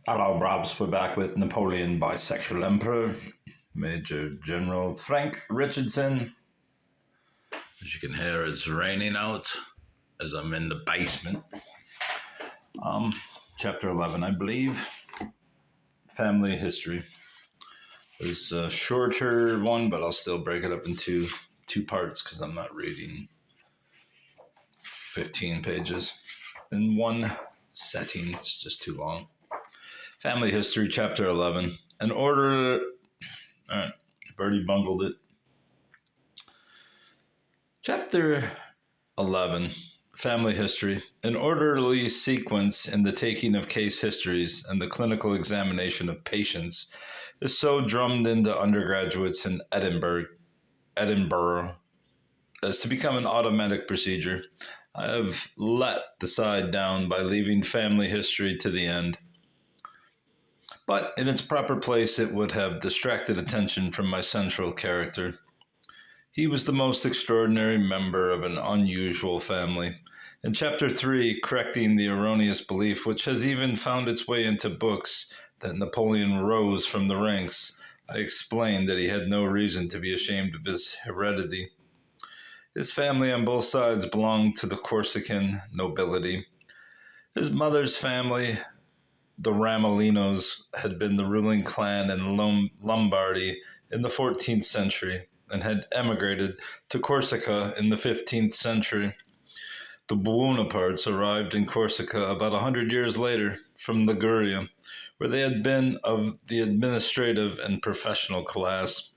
Hello, Bravs. We're back with Napoleon, Bisexual Emperor, Major General Frank Richardson. As you can hear, it's raining out as I'm in the basement. Chapter 11, I believe. Family history. It's a shorter one, but I'll still break it up into two parts because I'm not reading 15 pages in one setting. It's just too long. Family history, chapter 11. In order. All right, Birdie bungled it. Chapter 11, Family History. An orderly sequence in the taking of case histories and the clinical examination of patients is so drummed into undergraduates in Edinburgh as to become an automatic procedure. I have let the side down by leaving family history to the end. But in its proper place, it would have distracted attention from my central character. He was the most extraordinary member of an unusual family. In Chapter 3, correcting the erroneous belief which has even found its way into books that Napoleon rose from the ranks, I explained that he had no reason to be ashamed of his heredity. His family on both sides belonged to the Corsican nobility. His mother's family, the Ramolinos, had been the ruling clan in Lombardy in the 14th century and had emigrated to Corsica in the 15th century. The Buonapartes arrived in Corsica about 100 years later from Liguria, where they had been of the administrative and professional class.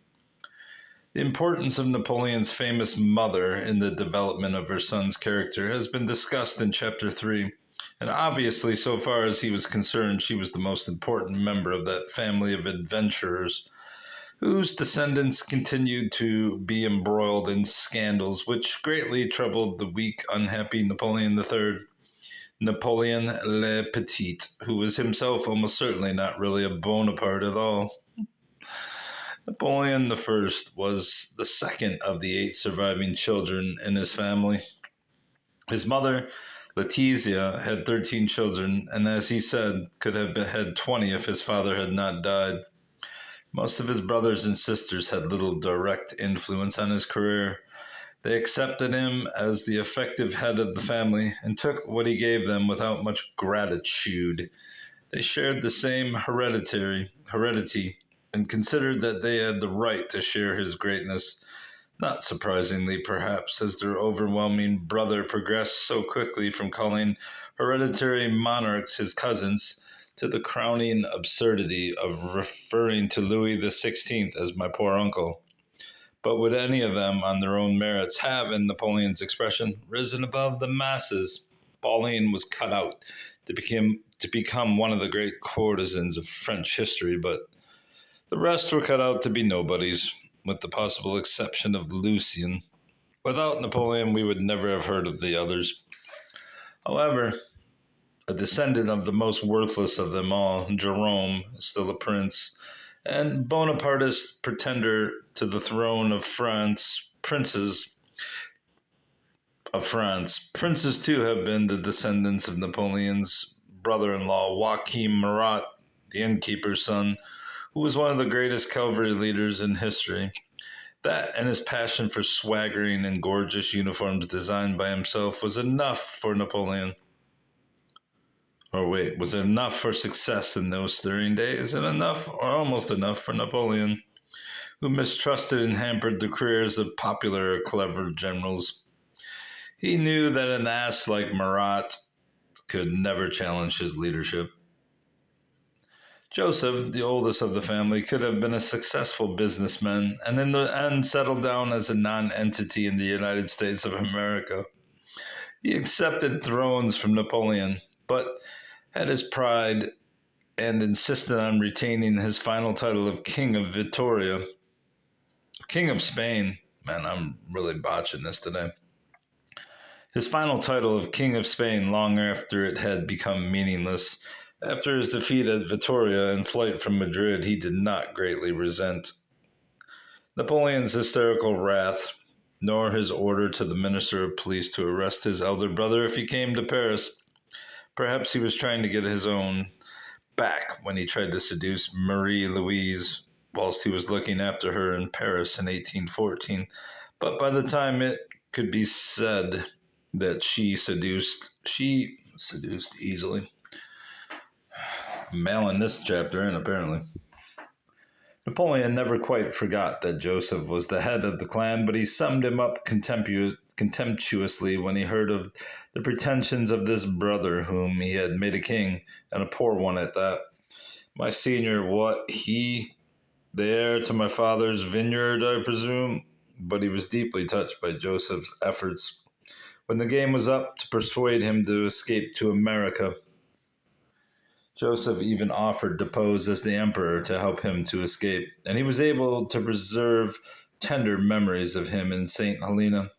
The importance of Napoleon's famous mother in the development of her son's character has been discussed in Chapter 3, and obviously, so far as he was concerned, she was the most important member of that family of adventurers whose descendants continued to be embroiled in scandals which greatly troubled the weak, unhappy Napoleon III. Napoleon le Petit, who was himself almost certainly not really a Bonaparte at all. Napoleon I was the second of the 8 surviving children in his family. His mother, Letizia, had 13 children, and as he said, could have had 20 if his father had not died. Most of his brothers and sisters had little direct influence on his career. They accepted him as the effective head of the family and took what he gave them without much gratitude. They shared the same heredity and considered that they had the right to share his greatness. Not surprisingly, perhaps, as their overwhelming brother progressed so quickly from calling hereditary monarchs his cousins to the crowning absurdity of referring to Louis XVI as my poor uncle. But would any of them, on their own merits, have, in Napoleon's expression, risen above the masses? Pauline was cut out to become one of the great courtesans of French history, but the rest were cut out to be nobodies, with the possible exception of Lucien. Without Napoleon, we would never have heard of the others. However, a descendant of the most worthless of them all, Jerome, still a prince, and Bonapartist pretender to the throne of France, princes of France. Princes, too, have been the descendants of Napoleon's brother-in-law, Joachim Murat, the innkeeper's son, who was one of the greatest cavalry leaders in history. That and his passion for swaggering in gorgeous uniforms designed by himself was enough for Napoleon. Or wait, was it enough for success in those stirring days, and enough, or almost enough, for Napoleon, who mistrusted and hampered the careers of popular or clever generals? He knew that an ass like Murat could never challenge his leadership. Joseph, the oldest of the family, could have been a successful businessman and in the end settled down as a non-entity in the United States of America. He accepted thrones from Napoleon, but had his pride and insisted on retaining his final title of King of Vittoria. King of Spain. Man, I'm really botching this today. His final title of King of Spain long after it had become meaningless. After his defeat at Vittoria and flight from Madrid, he did not greatly resent Napoleon's hysterical wrath, nor his order to the Minister of Police to arrest his elder brother if he came to Paris. Perhaps he was trying to get his own back when he tried to seduce Marie Louise whilst he was looking after her in Paris in 1814. But by the time it could be said that she seduced easily. Mailing this chapter in, apparently. Napoleon never quite forgot that Joseph was the head of the clan, but he summed him up contemptuously when he heard of the pretensions of this brother whom he had made a king, and a poor one at that. My senior, what, he, the heir to my father's vineyard, I presume? But he was deeply touched by Joseph's efforts. When the game was up, to persuade him to escape to America, Joseph even offered to pose as the emperor to help him to escape, and he was able to preserve tender memories of him in St. Helena.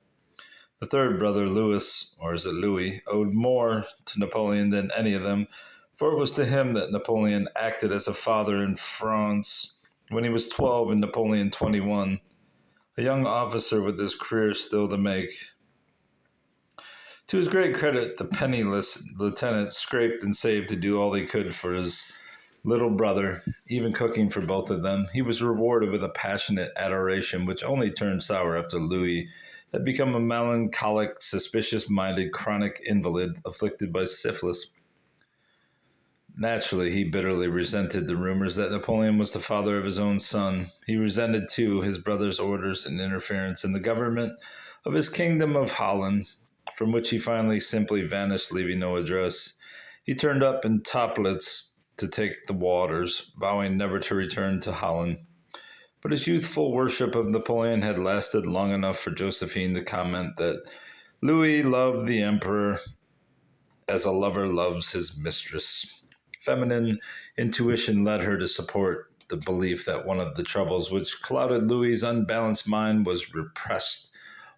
The third brother, Louis, or is it Louis, owed more to Napoleon than any of them, for it was to him that Napoleon acted as a father in France when he was 12 and Napoleon 21, a young officer with his career still to make. To his great credit, the penniless lieutenant scraped and saved to do all he could for his little brother, even cooking for both of them. He was rewarded with a passionate adoration which only turned sour after Louis had become a melancholic, suspicious-minded, chronic invalid afflicted by syphilis. Naturally, he bitterly resented the rumors that Napoleon was the father of his own son. He resented, too, his brother's orders and interference in the government of his kingdom of Holland, from which he finally simply vanished, leaving no address. He turned up in Toplitz to take the waters, vowing never to return to Holland. But his youthful worship of Napoleon had lasted long enough for Josephine to comment that Louis loved the emperor as a lover loves his mistress. Feminine intuition led her to support the belief that one of the troubles which clouded Louis's unbalanced mind was repressed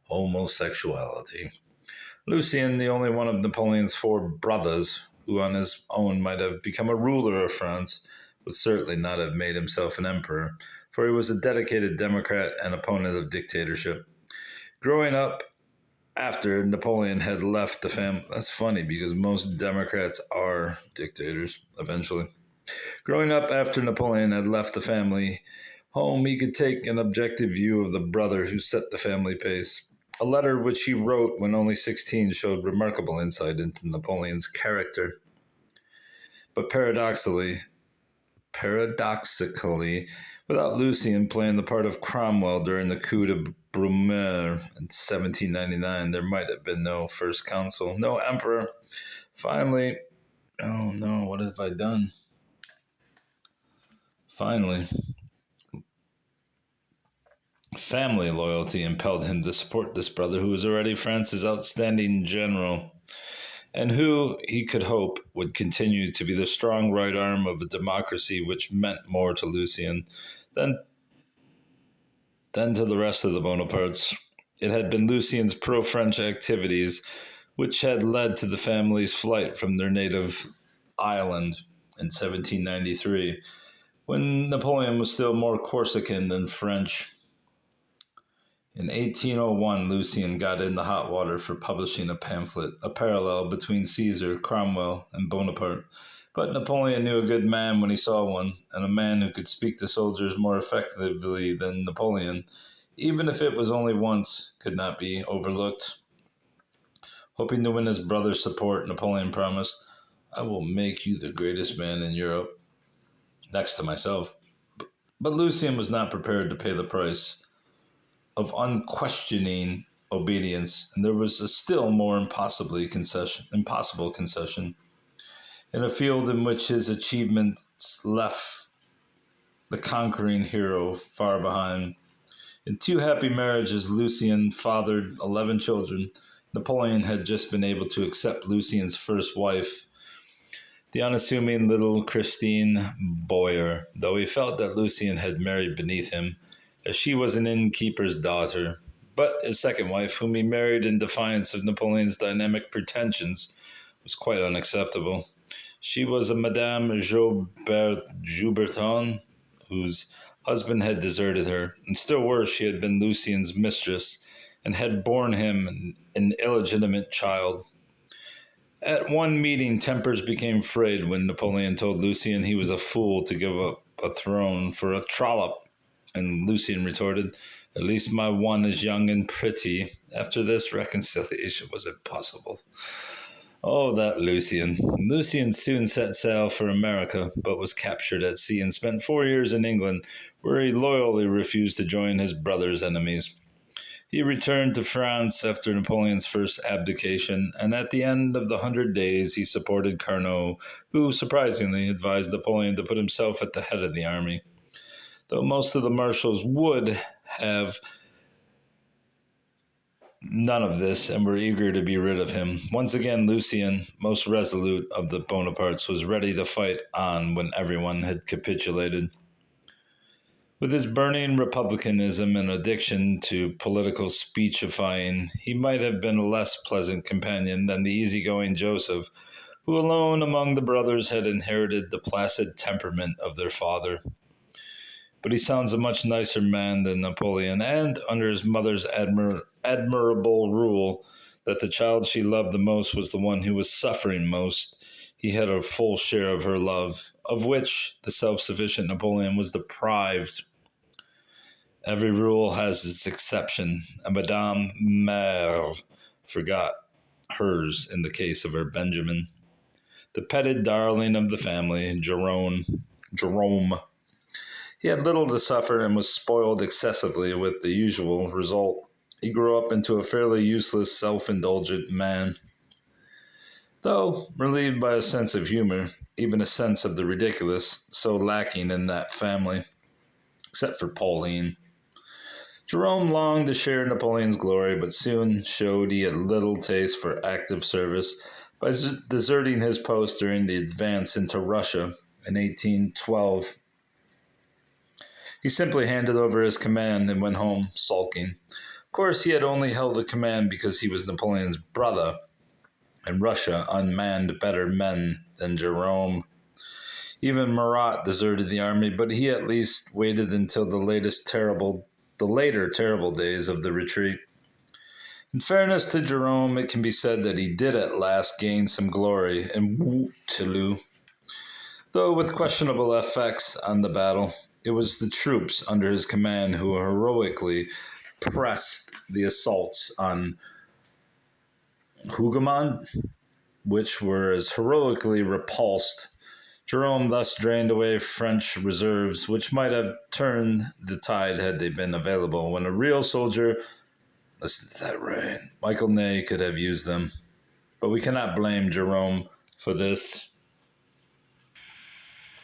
homosexuality. Lucien, the only one of Napoleon's four brothers, who on his own might have become a ruler of France, would certainly not have made himself an emperor, for he was a dedicated Democrat and opponent of dictatorship. Growing up after Napoleon had left the family, that's funny because most Democrats are dictators eventually. Growing up after Napoleon had left the family home, he could take an objective view of the brother who set the family pace. A letter which he wrote when only 16 showed remarkable insight into Napoleon's character. But paradoxically, without Lucien playing the part of Cromwell during the coup de Brumaire in 1799, there might have been no first consul, no emperor. Finally, oh no, what have I done? Finally, family loyalty impelled him to support this brother who was already France's outstanding general, and who, he could hope, would continue to be the strong right arm of a democracy which meant more to Lucien than to the rest of the Bonapartes. It had been Lucien's pro-French activities which had led to the family's flight from their native island in 1793, when Napoleon was still more Corsican than French. In 1801, Lucien got in the hot water for publishing a pamphlet, a parallel between Caesar, Cromwell, and Bonaparte. But Napoleon knew a good man when he saw one, and a man who could speak to soldiers more effectively than Napoleon, even if it was only once, could not be overlooked. Hoping to win his brother's support, Napoleon promised, "I will make you the greatest man in Europe, next to myself." But Lucien was not prepared to pay the price of unquestioning obedience, and there was a still more impossible concession. In a field in which his achievements left the conquering hero far behind. In 2 happy marriages, Lucien fathered 11 children. Napoleon had just been able to accept Lucien's first wife, the unassuming little Christine Boyer, though he felt that Lucien had married beneath him, as she was an innkeeper's daughter. But his second wife, whom he married in defiance of Napoleon's dynamic pretensions, was quite unacceptable. She was a Madame Jouberton, whose husband had deserted her, and still worse, she had been Lucien's mistress, and had borne him an illegitimate child. At one meeting, tempers became frayed when Napoleon told Lucien he was a fool to give up a throne for a trollop. And Lucien retorted, "At least my one is young and pretty." After this, reconciliation was impossible. Oh, that Lucien. Lucien soon set sail for America, but was captured at sea and spent 4 years in England, where he loyally refused to join his brother's enemies. He returned to France after Napoleon's first abdication, and at the end of the 100 Days, he supported Carnot, who surprisingly advised Napoleon to put himself at the head of the army. Though most of the marshals would have none of this and were eager to be rid of him. Once again, Lucien, most resolute of the Bonapartes, was ready to fight on when everyone had capitulated. With his burning republicanism and addiction to political speechifying, he might have been a less pleasant companion than the easygoing Joseph, who alone among the brothers had inherited the placid temperament of their father. But he sounds a much nicer man than Napoleon, and under his mother's admirable rule that the child she loved the most was the one who was suffering most, he had a full share of her love, of which the self-sufficient Napoleon was deprived. Every rule has its exception, and Madame Mère forgot hers in the case of her Benjamin. The petted darling of the family, Jerome. He had little to suffer and was spoiled excessively, with the usual result. He grew up into a fairly useless, self-indulgent man. Though relieved by a sense of humor, even a sense of the ridiculous, so lacking in that family, except for Pauline. Jerome longed to share Napoleon's glory, but soon showed he had little taste for active service by deserting his post during the advance into Russia in 1812. He simply handed over his command and went home sulking. Of course, he had only held the command because he was Napoleon's brother, and Russia unmanned better men than Jerome. Even Murat deserted the army, but he at least waited until the later terrible days of the retreat. In fairness to Jerome, it can be said that he did at last gain some glory in Waterloo, though with questionable effects on the battle. It was the troops under his command who heroically pressed the assaults on Hougoumont, which were as heroically repulsed. Jerome thus drained away French reserves, which might have turned the tide had they been available. When a real soldier, listen to that rain, Michael Ney could have used them. But we cannot blame Jerome for this.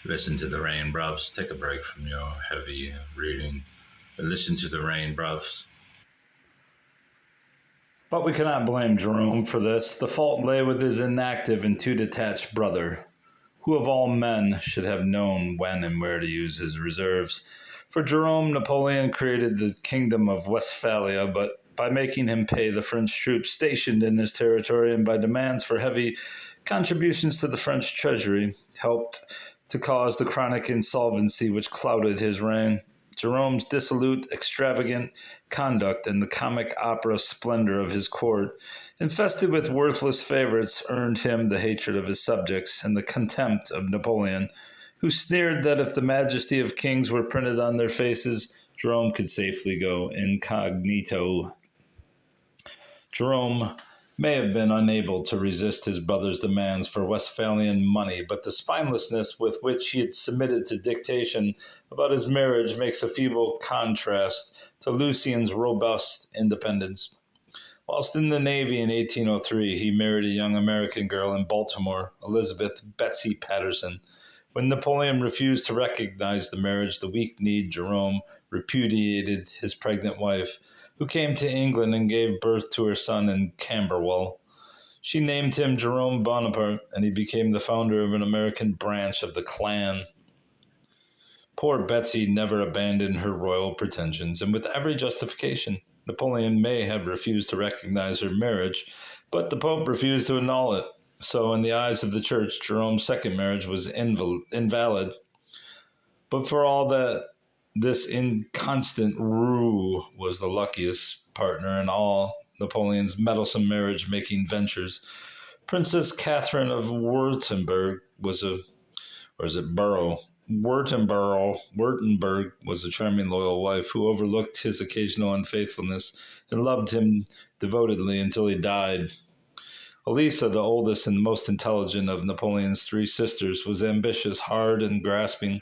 Listen to the rain, bruvs. Take a break from your heavy reading. Listen to the rain, bruvs. But we cannot blame Jerome for this. The fault lay with his inactive and too detached brother, who of all men should have known when and where to use his reserves. For Jerome, Napoleon created the kingdom of Westphalia, but by making him pay the French troops stationed in his territory and by demands for heavy contributions to the French treasury, helped to cause the chronic insolvency which clouded his reign. Jerome's dissolute, extravagant conduct and the comic opera splendor of his court, infested with worthless favorites, earned him the hatred of his subjects and the contempt of Napoleon, who sneered that if the majesty of kings were printed on their faces, Jerome could safely go incognito. Jerome may have been unable to resist his brother's demands for Westphalian money, but the spinelessness with which he had submitted to dictation about his marriage makes a feeble contrast to Lucien's robust independence. Whilst in the Navy in 1803, he married a young American girl in Baltimore, Elizabeth Betsy Patterson. When Napoleon refused to recognize the marriage, the weak-kneed Jerome repudiated his pregnant wife, who came to England and gave birth to her son in Camberwell. She named him Jerome Bonaparte, and he became the founder of an American branch of the clan. Poor Betsy never abandoned her royal pretensions, and with every justification. Napoleon may have refused to recognize her marriage, but the Pope refused to annul it. So, in the eyes of the Church, Jerome's second marriage was invalid. But for all that, this inconstant Roux was the luckiest partner in all Napoleon's meddlesome marriage-making ventures. Princess Catherine of Württemberg was a, or is it Borough? Württemberg was a charming, loyal wife who overlooked his occasional unfaithfulness and loved him devotedly until he died. Elisa, the oldest and most intelligent of Napoleon's three sisters, was ambitious, hard, and grasping.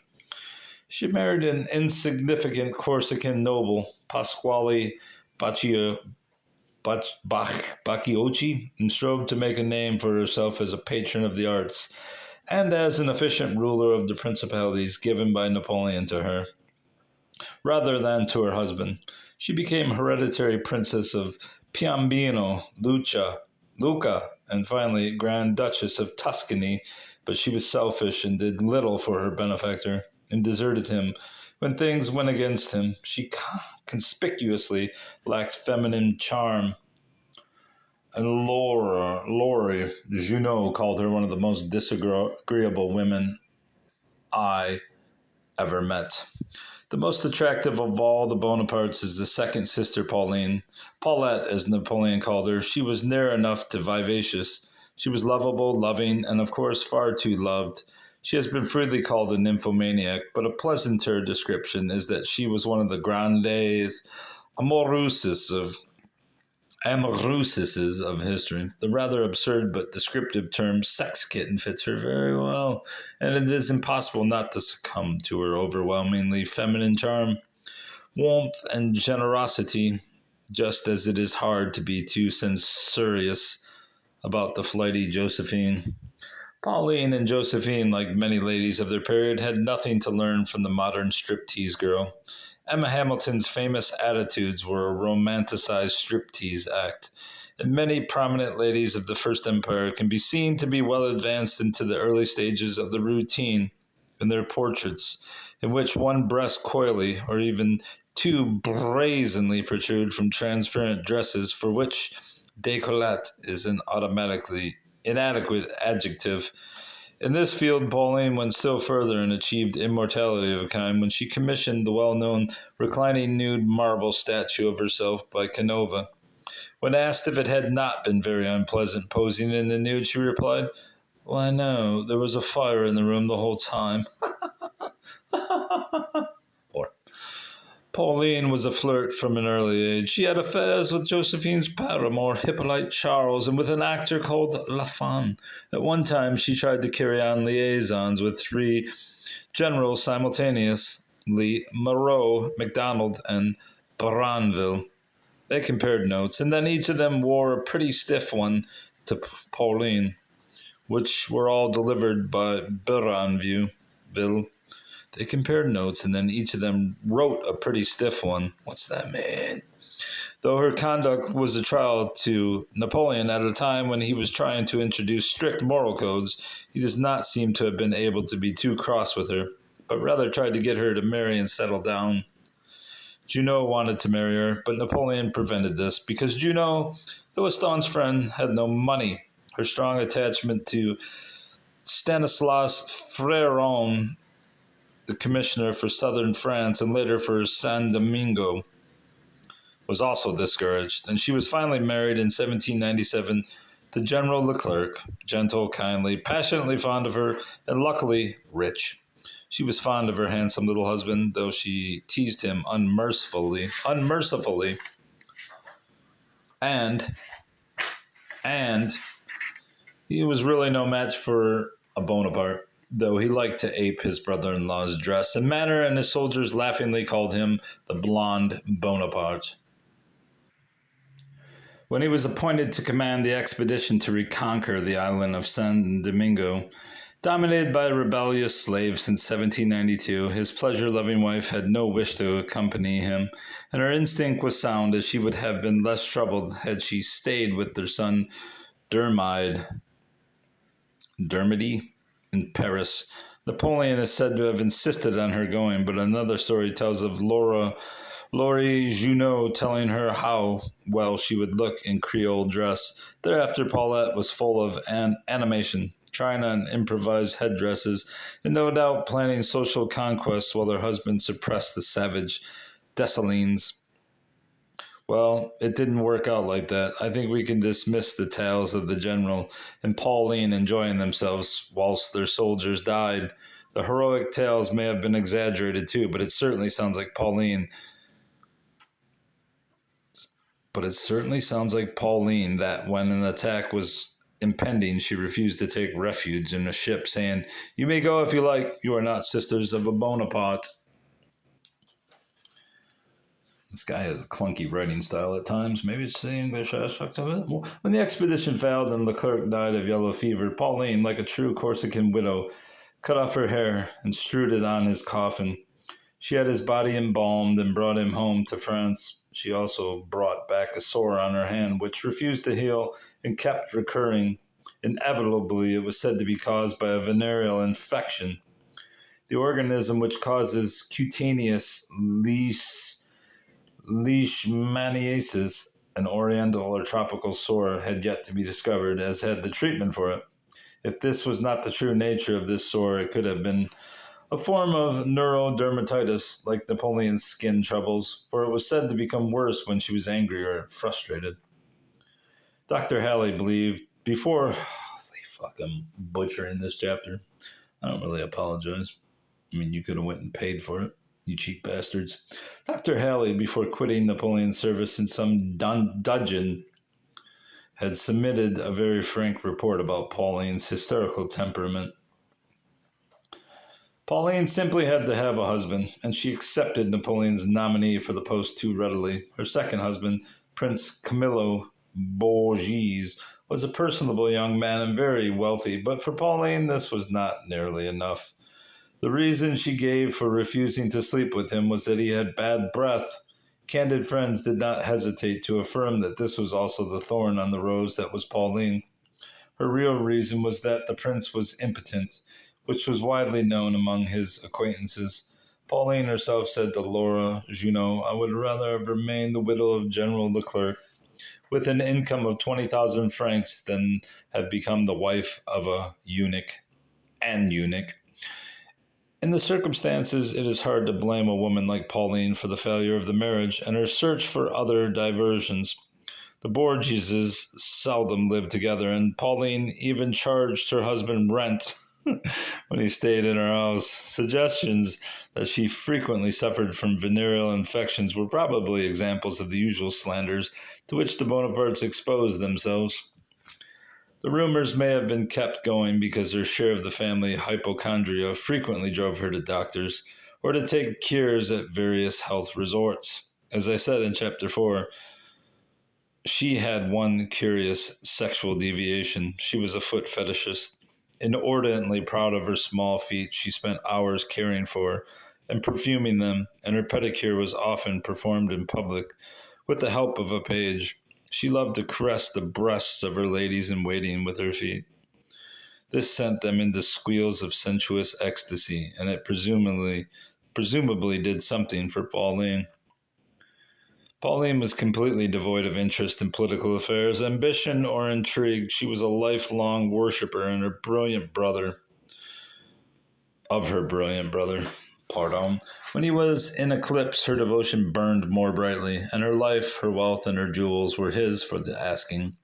She married an insignificant Corsican noble, Pasquale Baccio, Bacciocchi, and strove to make a name for herself as a patron of the arts and as an efficient ruler of the principalities given by Napoleon to her, rather than to her husband. She became hereditary princess of Piombino, Lucca, and finally Grand Duchess of Tuscany, but she was selfish and did little for her benefactor and deserted him when things went against him. She conspicuously lacked feminine charm, and Laurie Junot called her one of the most disagreeable women I ever met. The most attractive of all the Bonapartes is the second sister, Pauline. Paulette, as Napoleon called her. She was near enough to vivacious. She was lovable, loving, and of course far too loved. She has been freely called a nymphomaniac, but a pleasanter description is that she was one of the grandes amouresses of history. The rather absurd but descriptive term sex kitten fits her very well, and it is impossible not to succumb to her overwhelmingly feminine charm, warmth, and generosity, just as it is hard to be too censorious about the flighty Josephine. Pauline and Josephine, like many ladies of their period, had nothing to learn from the modern striptease girl. Emma Hamilton's famous attitudes were a romanticized striptease act, and many prominent ladies of the First Empire can be seen to be well advanced into the early stages of the routine in their portraits, in which one breast coyly or even two brazenly protrude from transparent dresses for which décolleté is an automatically inadequate adjective. In this field, Pauline went still further and achieved immortality of a kind when she commissioned the well-known reclining nude marble statue of herself by Canova. When asked if it had not been very unpleasant posing in the nude, she replied, "Why, no, there was a fire in the room the whole time." Or, Pauline was a flirt from an early age. She had affairs with Josephine's paramour, Hippolyte Charles, and with an actor called Lafon. At one time, she tried to carry on liaisons with three generals simultaneously, Moreau, MacDonald, and Baranville. They compared notes, and then each of them wore a pretty stiff one to Pauline, which were all delivered by Baranville. They compared notes, and then each of them wrote a pretty stiff one. What's that mean? Though her conduct was a trial to Napoleon at a time when he was trying to introduce strict moral codes, he does not seem to have been able to be too cross with her, but rather tried to get her to marry and settle down. Junot wanted to marry her, but Napoleon prevented this because Junot, though a staunch friend, had no money. Her strong attachment to Stanislas Freron, the commissioner for southern France and later for Saint Domingo, was also discouraged, and she was finally married in 1797 to General Leclerc, gentle, kindly, passionately fond of her, and luckily rich. She was fond of her handsome little husband, though she teased him unmercifully, and he was really no match for a Bonaparte, though he liked to ape his brother-in-law's dress and manner, and his soldiers laughingly called him the Blonde Bonaparte. When he was appointed to command the expedition to reconquer the island of San Domingo, dominated by rebellious slaves since 1792, his pleasure-loving wife had no wish to accompany him, and her instinct was sound, as she would have been less troubled had she stayed with their son Dermody in Paris. Napoleon is said to have insisted on her going, but another story tells of Laurie Junot telling her how well she would look in Creole dress. Thereafter, Paulette was full of animation, trying on improvised headdresses, and no doubt planning social conquests while her husband suppressed the savage Dessalines. Well, it didn't work out like that. I think we can dismiss the tales of the general and Pauline enjoying themselves whilst their soldiers died. The heroic tales may have been exaggerated too, but it certainly sounds like Pauline that when an attack was impending, she refused to take refuge in a ship, saying, "You may go if you like. You are not sisters of a Bonaparte." This guy has a clunky writing style at times. Maybe it's the English aspect of it. When the expedition failed and Leclerc died of yellow fever, Pauline, like a true Corsican widow, cut off her hair and strewed it on his coffin. She had his body embalmed and brought him home to France. She also brought back a sore on her hand, which refused to heal and kept recurring. Inevitably, it was said to be caused by a venereal infection, the organism which causes cutaneous leishmaniasis, an oriental or tropical sore, had yet to be discovered, as had the treatment for it. If this was not the true nature of this sore, it could have been a form of neurodermatitis, like Napoleon's skin troubles, for it was said to become worse when she was angry or frustrated. Dr. Halley believed before they fucking butchering this chapter. I don't really apologize. I mean, you could have went and paid for it, you cheap bastards. Dr. Halley, before quitting Napoleon's service in some dungeon, had submitted a very frank report about Pauline's hysterical temperament. Pauline simply had to have a husband, and she accepted Napoleon's nominee for the post too readily. Her second husband, Prince Camillo Borghese, was a personable young man and very wealthy, but for Pauline this was not nearly enough. The reason she gave for refusing to sleep with him was that he had bad breath. Candid friends did not hesitate to affirm that this was also the thorn on the rose that was Pauline. Her real reason was that the prince was impotent, which was widely known among his acquaintances. Pauline herself said to Laura Junot, "I would rather have remained the widow of General Leclerc with an income of 20,000 francs than have become the wife of an eunuch." In the circumstances, it is hard to blame a woman like Pauline for the failure of the marriage and her search for other diversions. The Borgises seldom lived together, and Pauline even charged her husband rent when he stayed in her house. Suggestions that she frequently suffered from venereal infections were probably examples of the usual slanders to which the Bonapartes exposed themselves. The rumors may have been kept going because her share of the family hypochondria frequently drove her to doctors or to take cures at various health resorts. As I said in Chapter 4, she had one curious sexual deviation. She was a foot fetishist. Inordinately proud of her small feet, she spent hours caring for and perfuming them, and her pedicure was often performed in public with the help of a page. She loved to caress the breasts of her ladies in waiting with her feet. This sent them into squeals of sensuous ecstasy, and it presumably did something for Pauline. Pauline was completely devoid of interest in political affairs, ambition, or intrigue. She was a lifelong worshiper in her brilliant brother. When he was in eclipse, her devotion burned more brightly, and her life, her wealth, and her jewels were his for the asking.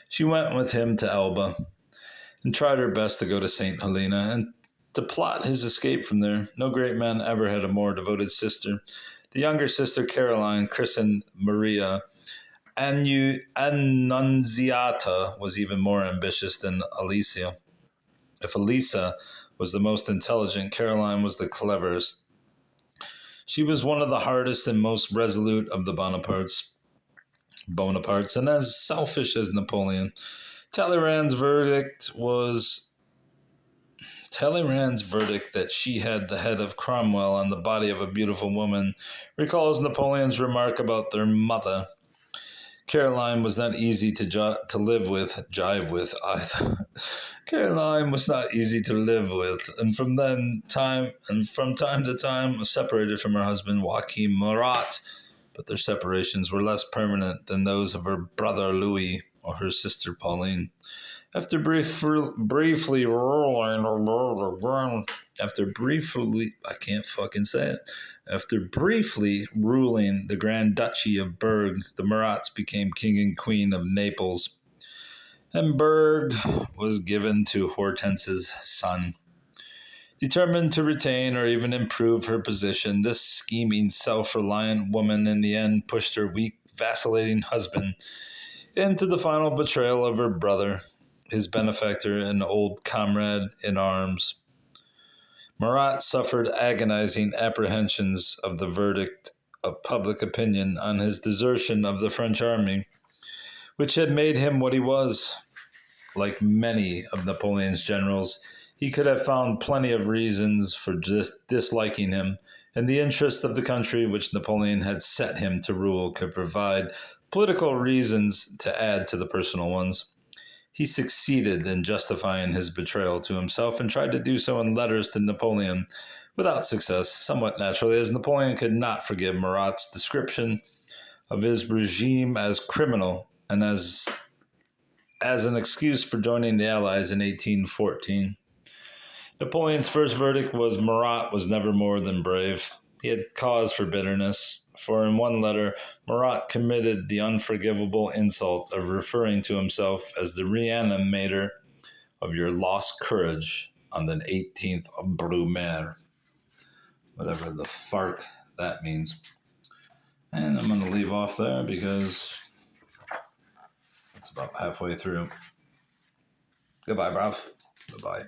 She went with him to Elba, and tried her best to go to St. Helena, and to plot his escape from there. No great man ever had a more devoted sister. The younger sister, Caroline, christened Maria Annunziata, was even more ambitious than Alicia. If Elisa was the most intelligent, Caroline was the cleverest. She was one of the hardest and most resolute of the Bonapartes, and as selfish as Napoleon. Talleyrand's verdict that she had the head of Cromwell on the body of a beautiful woman recalls Napoleon's remark about their mother. Caroline was not easy to jive with either. Caroline was not easy to live with, and from time to time was separated from her husband Joachim Murat, but their separations were less permanent than those of her brother Louis or her sister Pauline. After briefly ruling, I can't fucking say it. After briefly ruling the Grand Duchy of Berg, the Marats became king and queen of Naples, and Berg was given to Hortense's son. Determined to retain or even improve her position, this scheming, self-reliant woman in the end pushed her weak, vacillating husband into the final betrayal of her brother, his benefactor and old comrade in arms. Marat suffered agonizing apprehensions of the verdict of public opinion on his desertion of the French army, which had made him what he was. Like many of Napoleon's generals, he could have found plenty of reasons for just disliking him, and the interest of the country which Napoleon had set him to rule could provide political reasons to add to the personal ones. He succeeded in justifying his betrayal to himself and tried to do so in letters to Napoleon, without success, somewhat naturally, as Napoleon could not forgive Marat's description of his regime as criminal and as an excuse for joining the Allies in 1814. Napoleon's first verdict was Marat was never more than brave. He had cause for bitterness, for in one letter, Marat committed the unforgivable insult of referring to himself as the reanimator of your lost courage on the 18th of Brumaire. Whatever the fark that means. And I'm going to leave off there because it's about halfway through. Goodbye, bruv. Goodbye.